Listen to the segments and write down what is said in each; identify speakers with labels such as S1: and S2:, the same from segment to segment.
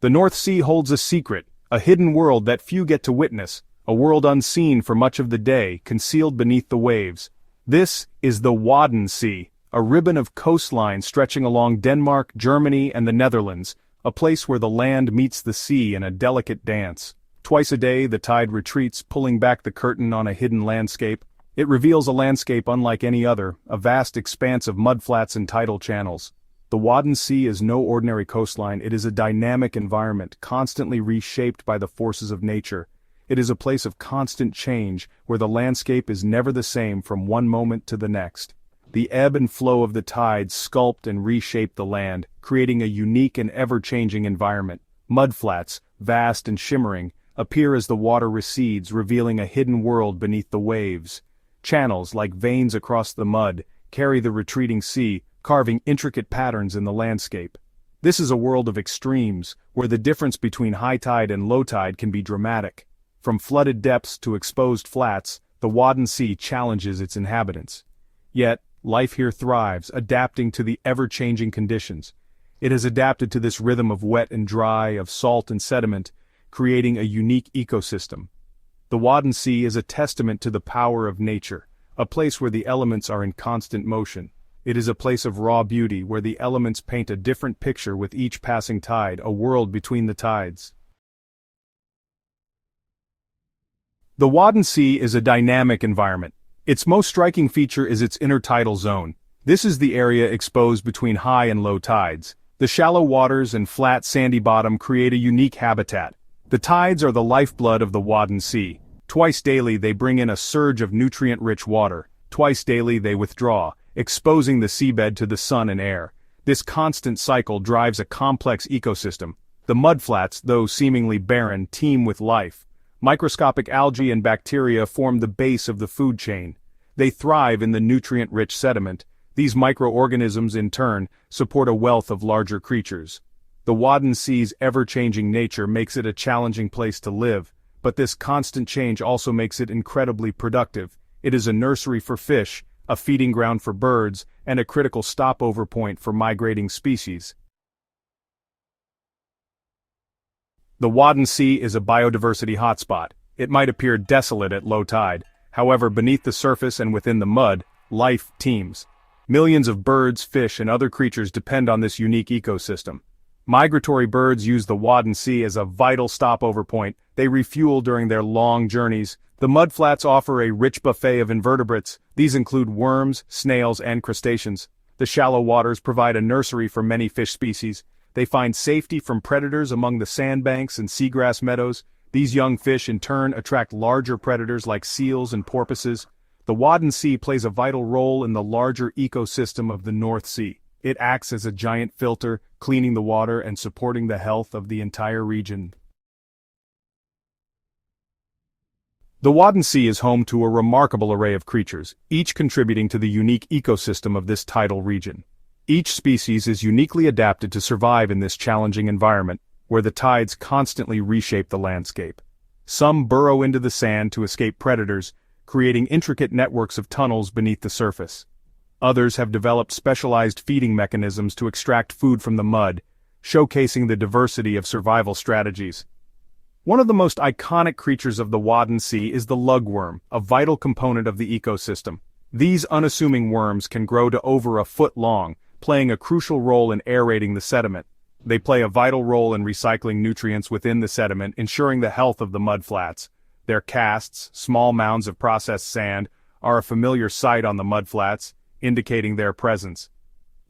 S1: The North Sea holds a secret, a hidden world that few get to witness, a world unseen for much of the day, concealed beneath the waves. This is the Wadden Sea, a ribbon of coastline stretching along Denmark, Germany, and the Netherlands, a place where the land meets the sea in a delicate dance. Twice a day, the tide retreats, pulling back the curtain on a hidden landscape. It reveals a landscape unlike any other, a vast expanse of mudflats and tidal channels. The Wadden Sea is no ordinary coastline, it is a dynamic environment, constantly reshaped by the forces of nature. It is a place of constant change, where the landscape is never the same from one moment to the next. The ebb and flow of the tides sculpt and reshape the land, creating a unique and ever-changing environment. Mudflats, vast and shimmering, appear as the water recedes, revealing a hidden world beneath the waves. Channels, like veins across the mud, carry the retreating sea, carving intricate patterns in the landscape. This is a world of extremes, where the difference between high tide and low tide can be dramatic. From flooded depths to exposed flats, the Wadden Sea challenges its inhabitants. Yet, life here thrives, adapting to the ever-changing conditions. It has adapted to this rhythm of wet and dry, of salt and sediment, creating a unique ecosystem. The Wadden Sea is a testament to the power of nature, a place where the elements are in constant motion. It is a place of raw beauty where the elements paint a different picture with each passing tide, a world between the tides. The Wadden Sea is a dynamic environment. Its most striking feature is its intertidal zone. This is the area exposed between high and low tides. The shallow waters and flat sandy bottom create a unique habitat. The tides are the lifeblood of the Wadden Sea. Twice daily they bring in a surge of nutrient-rich water. Twice daily they withdraw, exposing the seabed to the sun and air. This constant cycle drives a complex ecosystem. The mudflats, though seemingly barren, teem with life. Microscopic algae and bacteria form the base of the food chain. They thrive in the nutrient-rich sediment. These microorganisms, in turn, support a wealth of larger creatures. The Wadden Sea's ever-changing nature makes it a challenging place to live, but this constant change also makes it incredibly productive. It is a nursery for fish, a feeding ground for birds, and a critical stopover point for migrating species. The Wadden Sea is a biodiversity hotspot. It might appear desolate at low tide, however, beneath the surface and within the mud, life teems. Millions of birds, fish, and other creatures depend on this unique ecosystem. Migratory birds use the Wadden Sea as a vital stopover point. They refuel during their long journeys. The mudflats offer a rich buffet of invertebrates. These include worms, snails, and crustaceans. The shallow waters provide a nursery for many fish species. They find safety from predators among the sandbanks and seagrass meadows. These young fish in turn attract larger predators like seals and porpoises. The Wadden Sea plays a vital role in the larger ecosystem of the North Sea. It acts as a giant filter, cleaning the water and supporting the health of the entire region. The Wadden Sea is home to a remarkable array of creatures, each contributing to the unique ecosystem of this tidal region. Each species is uniquely adapted to survive in this challenging environment, where the tides constantly reshape the landscape. Some burrow into the sand to escape predators, creating intricate networks of tunnels beneath the surface. Others have developed specialized feeding mechanisms to extract food from the mud, showcasing the diversity of survival strategies. One of the most iconic creatures of the Wadden Sea is the lugworm, a vital component of the ecosystem. These unassuming worms can grow to over a foot long, playing a crucial role in aerating the sediment. They play a vital role in recycling nutrients within the sediment, ensuring the health of the mudflats. Their casts, small mounds of processed sand, are a familiar sight on the mudflats, indicating their presence.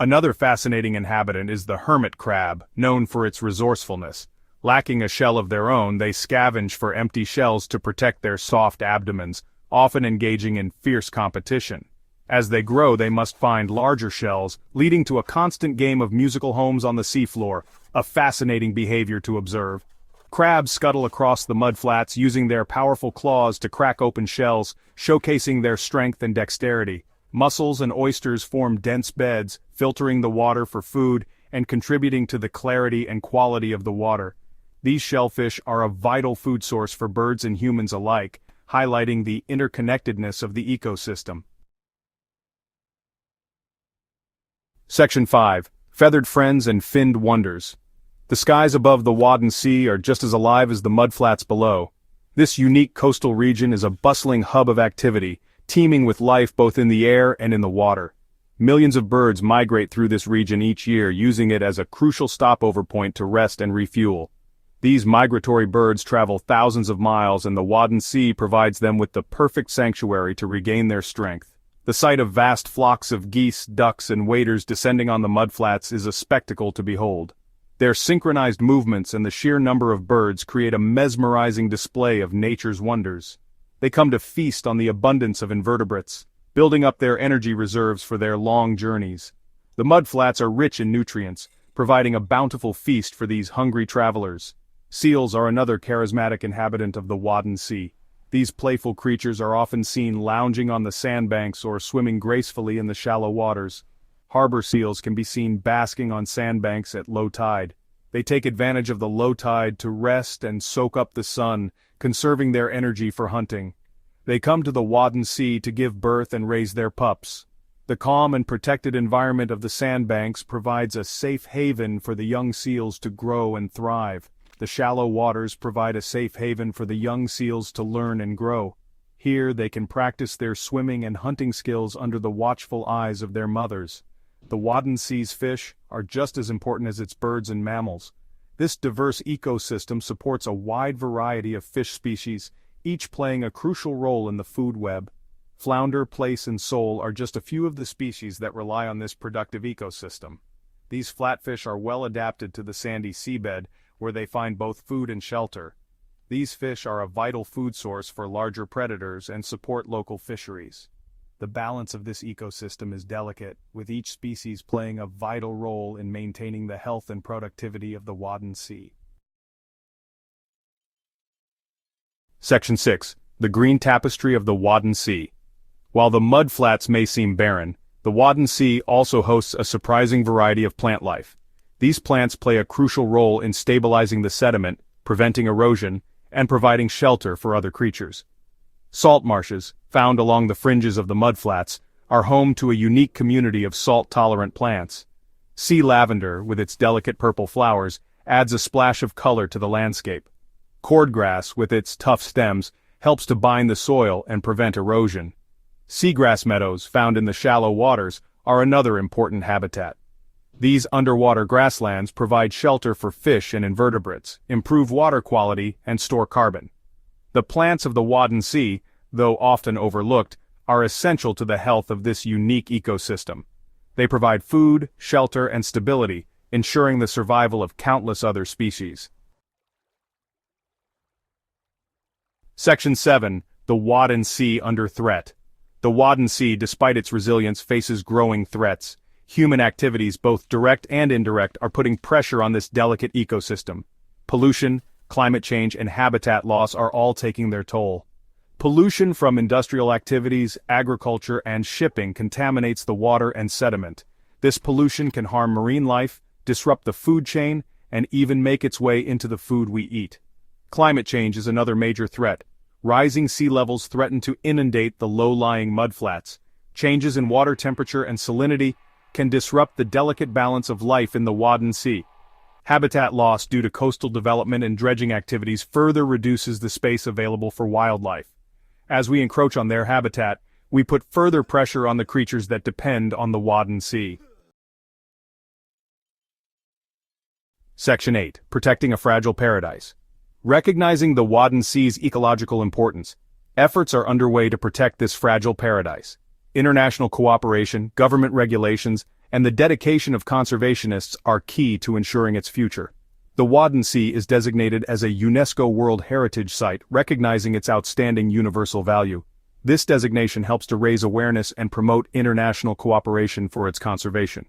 S1: Another fascinating inhabitant is the hermit crab, known for its resourcefulness. Lacking a shell of their own, they scavenge for empty shells to protect their soft abdomens, often engaging in fierce competition. As they grow, they must find larger shells, leading to a constant game of musical homes on the seafloor, a fascinating behavior to observe. Crabs scuttle across the mudflats using their powerful claws to crack open shells, showcasing their strength and dexterity. Mussels and oysters form dense beds, filtering the water for food and contributing to the clarity and quality of the water. These shellfish are a vital food source for birds and humans alike, highlighting the interconnectedness of the ecosystem. Section 5. Feathered Friends and Finned Wonders. The skies above the Wadden Sea are just as alive as the mudflats below. This unique coastal region is a bustling hub of activity, teeming with life both in the air and in the water. Millions of birds migrate through this region each year, using it as a crucial stopover point to rest and refuel. These migratory birds travel thousands of miles, and the Wadden Sea provides them with the perfect sanctuary to regain their strength. The sight of vast flocks of geese, ducks, and waders descending on the mudflats is a spectacle to behold. Their synchronized movements and the sheer number of birds create a mesmerizing display of nature's wonders. They come to feast on the abundance of invertebrates, building up their energy reserves for their long journeys. The mudflats are rich in nutrients, providing a bountiful feast for these hungry travelers. Seals are another charismatic inhabitant of the Wadden Sea. These playful creatures are often seen lounging on the sandbanks or swimming gracefully in the shallow waters. Harbor seals can be seen basking on sandbanks at low tide. They take advantage of the low tide to rest and soak up the sun, conserving their energy for hunting. They come to the Wadden Sea to give birth and raise their pups. The calm and protected environment of the sandbanks provides a safe haven for the young seals to grow and thrive. The shallow waters provide a safe haven for the young seals to learn and grow. Here they can practice their swimming and hunting skills under the watchful eyes of their mothers. The Wadden Sea's fish are just as important as its birds and mammals. This diverse ecosystem supports a wide variety of fish species, each playing a crucial role in the food web. Flounder, plaice, and sole are just a few of the species that rely on this productive ecosystem. These flatfish are well adapted to the sandy seabed, where they find both food and shelter. These fish are a vital food source for larger predators and support local fisheries. The balance of this ecosystem is delicate, with each species playing a vital role in maintaining the health and productivity of the Wadden Sea. Section 6. The Green Tapestry of the Wadden Sea. While the mudflats may seem barren, the Wadden Sea also hosts a surprising variety of plant life. These plants play a crucial role in stabilizing the sediment, preventing erosion, and providing shelter for other creatures. Salt marshes, found along the fringes of the mudflats, are home to a unique community of salt-tolerant plants. Sea lavender, with its delicate purple flowers, adds a splash of color to the landscape. Cordgrass, with its tough stems, helps to bind the soil and prevent erosion. Seagrass meadows, found in the shallow waters, are another important habitat. These underwater grasslands provide shelter for fish and invertebrates, improve water quality, and store carbon. The plants of the Wadden Sea, though often overlooked, are essential to the health of this unique ecosystem. They provide food, shelter, and stability, ensuring the survival of countless other species. Section 7. The Wadden Sea under threat. The Wadden Sea, despite its resilience, faces growing threats. Human activities, both direct and indirect, are putting pressure on this delicate ecosystem. Pollution, climate change, and habitat loss are all taking their toll. Pollution from industrial activities, agriculture, and shipping contaminates the water and sediment. This pollution can harm marine life, disrupt the food chain, and even make its way into the food we eat. Climate change is another major threat. Rising sea levels threaten to inundate the low-lying mudflats. Changes in water temperature and salinity can disrupt the delicate balance of life in the Wadden Sea. Habitat loss due to coastal development and dredging activities further reduces the space available for wildlife. As we encroach on their habitat, we put further pressure on the creatures that depend on the Wadden Sea. Section 8. Protecting a Fragile Paradise. Recognizing the Wadden Sea's ecological importance, efforts are underway to protect this fragile paradise. International cooperation, government regulations, and the dedication of conservationists are key to ensuring its future. The Wadden Sea is designated as a UNESCO World Heritage Site, recognizing its outstanding universal value. This designation helps to raise awareness and promote international cooperation for its conservation.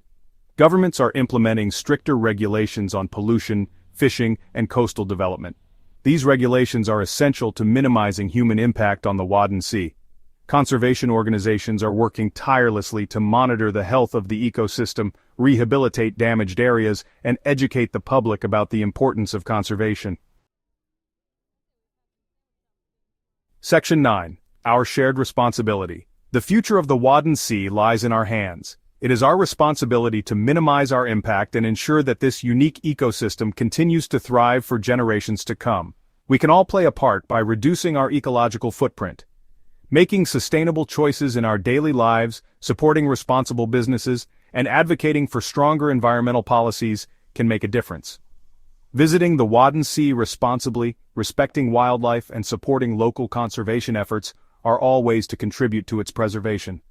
S1: Governments are implementing stricter regulations on pollution, fishing, and coastal development. These regulations are essential to minimizing human impact on the Wadden Sea. Conservation organizations are working tirelessly to monitor the health of the ecosystem, rehabilitate damaged areas, and educate the public about the importance of conservation. Section 9. Our Shared Responsibility. The future of the Wadden Sea lies in our hands. It is our responsibility to minimize our impact and ensure that this unique ecosystem continues to thrive for generations to come. We can all play a part by reducing our ecological footprint. Making sustainable choices in our daily lives, supporting responsible businesses, and advocating for stronger environmental policies can make a difference. Visiting the Wadden Sea responsibly, respecting wildlife, and supporting local conservation efforts are all ways to contribute to its preservation.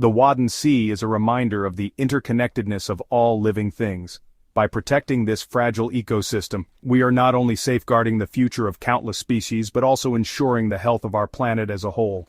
S1: The Wadden Sea is a reminder of the interconnectedness of all living things. By protecting this fragile ecosystem, we are not only safeguarding the future of countless species but also ensuring the health of our planet as a whole.